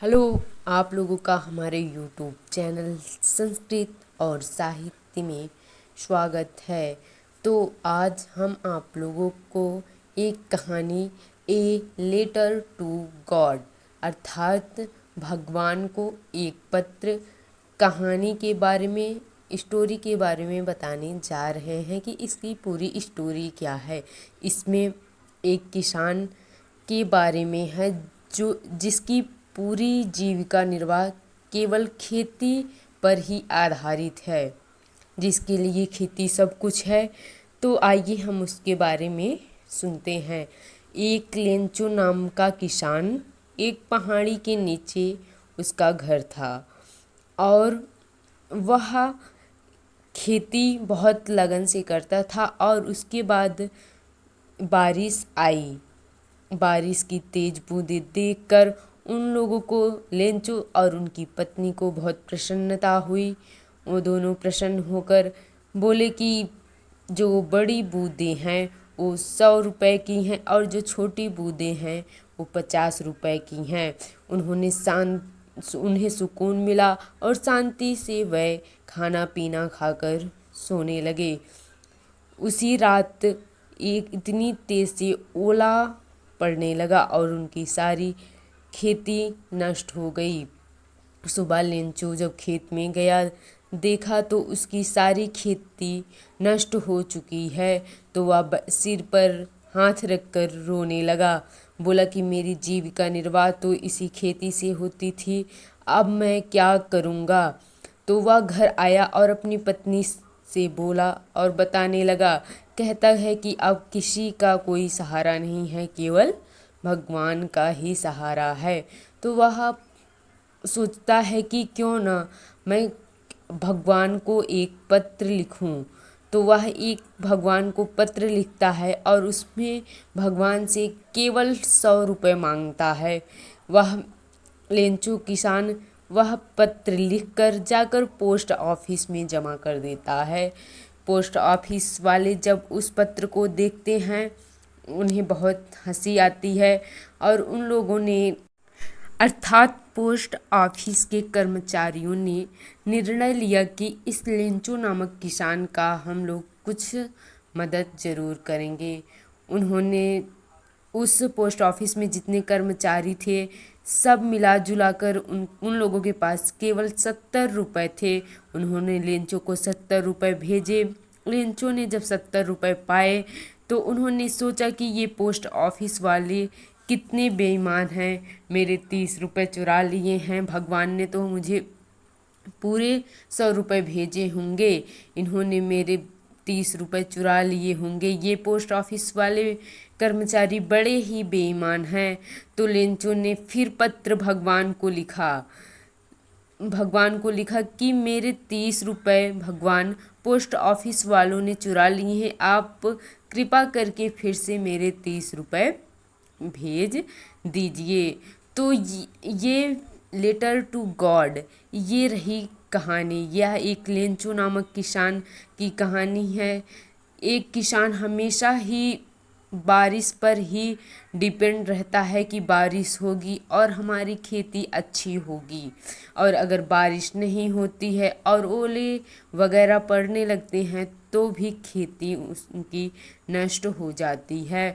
Hello. आप लोगों का हमारे यूट्यूब चैनल संस्कृत और साहित्य में स्वागत है। तो आज हम आप लोगों को एक कहानी ए लेटर टू गॉड अर्थात भगवान को एक पत्र कहानी के बारे में स्टोरी के बारे में बताने जा रहे हैं कि इसकी पूरी स्टोरी क्या है। इसमें एक किसान के बारे में है जो जिसकी पूरी जीविका निर्वाह केवल खेती पर ही आधारित है, जिसके लिए खेती सब कुछ है। तो आइए हम उसके बारे में सुनते हैं। एक लेंचो नाम का किसान, एक पहाड़ी के नीचे उसका घर था और वह खेती बहुत लगन से करता था। और उसके बाद बारिश आई। बारिश की तेज बूंदें देखकर उन लोगों को, लेंचो और उनकी पत्नी को, बहुत प्रसन्नता हुई। वो दोनों प्रसन्न होकर बोले कि जो बड़ी बूंदें हैं वो 100 रुपए की हैं और जो छोटी बूंदें हैं वो 50 रुपए की हैं। उन्हें सुकून मिला और शांति से वह खाना पीना खाकर सोने लगे। उसी रात एक इतनी तेज से ओला पड़ने लगा और उनकी सारी खेती नष्ट हो गई। सुबह लेंचो जब खेत में गया, देखा तो उसकी सारी खेती नष्ट हो चुकी है। तो वह सिर पर हाथ रखकर रोने लगा। बोला कि मेरी जीविका निर्वाह तो इसी खेती से होती थी, अब मैं क्या करूँगा। तो वह घर आया और अपनी पत्नी से बोला और बताने लगा। कहता है कि अब किसी का कोई सहारा नहीं है, केवल भगवान का ही सहारा है। तो वह सोचता है कि क्यों ना मैं भगवान को एक पत्र लिखूं। तो वह एक भगवान को पत्र लिखता है और उसमें भगवान से केवल 100 रुपये मांगता है। वह लेंचू किसान वह पत्र लिखकर जाकर पोस्ट ऑफिस में जमा कर देता है। पोस्ट ऑफिस वाले जब उस पत्र को देखते हैं उन्हें बहुत हंसी आती है और उन लोगों ने अर्थात पोस्ट ऑफिस के कर्मचारियों ने निर्णय लिया कि इस लेंचो नामक किसान का हम लोग कुछ मदद ज़रूर करेंगे। उन्होंने उस पोस्ट ऑफिस में जितने कर्मचारी थे सब मिला जुला कर उन लोगों के पास केवल 70 रुपये थे। उन्होंने लेंचो को 70 रुपये भेजे। लेंचो ने जब 70 रुपये पाए तो उन्होंने सोचा कि ये पोस्ट ऑफिस वाले कितने बेईमान हैं, मेरे 30 रुपये चुरा लिए हैं। भगवान ने तो मुझे पूरे 100 रुपये भेजे होंगे, इन्होंने मेरे 30 रुपये चुरा लिए होंगे। ये पोस्ट ऑफिस वाले कर्मचारी बड़े ही बेईमान हैं। तो लेंचो ने फिर पत्र भगवान को लिखा कि मेरे 30 रुपये भगवान पोस्ट ऑफिस वालों ने चुरा लिए हैं, आप कृपा करके फिर से मेरे 30 रुपये भेज दीजिए। तो ये लेटर टू गॉड ये रही कहानी। यह एक लेंचो नामक किसान की कहानी है। एक किसान हमेशा ही बारिश पर ही डिपेंड रहता है कि बारिश होगी और हमारी खेती अच्छी होगी। और अगर बारिश नहीं होती है और ओले वगैरह पड़ने लगते हैं तो भी खेती उनकी नष्ट हो जाती है।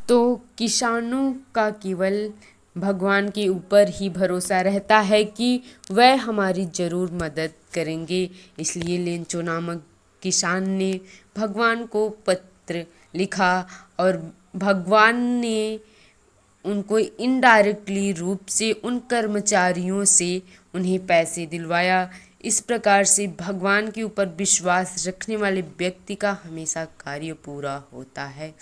तो किसानों का केवल भगवान के ऊपर ही भरोसा रहता है कि वह हमारी ज़रूर मदद करेंगे। इसलिए लेंचो नामक किसान ने भगवान को पत्र लिखा और भगवान ने उनको इनडायरेक्टली रूप से उन कर्मचारियों से उन्हें पैसे दिलवाया। इस प्रकार से भगवान के ऊपर विश्वास रखने वाले व्यक्ति का हमेशा कार्य पूरा होता है।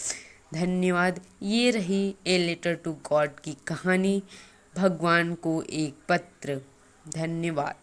धन्यवाद। ये रही ए लेटर टू गॉड की कहानी, भगवान को एक पत्र। धन्यवाद।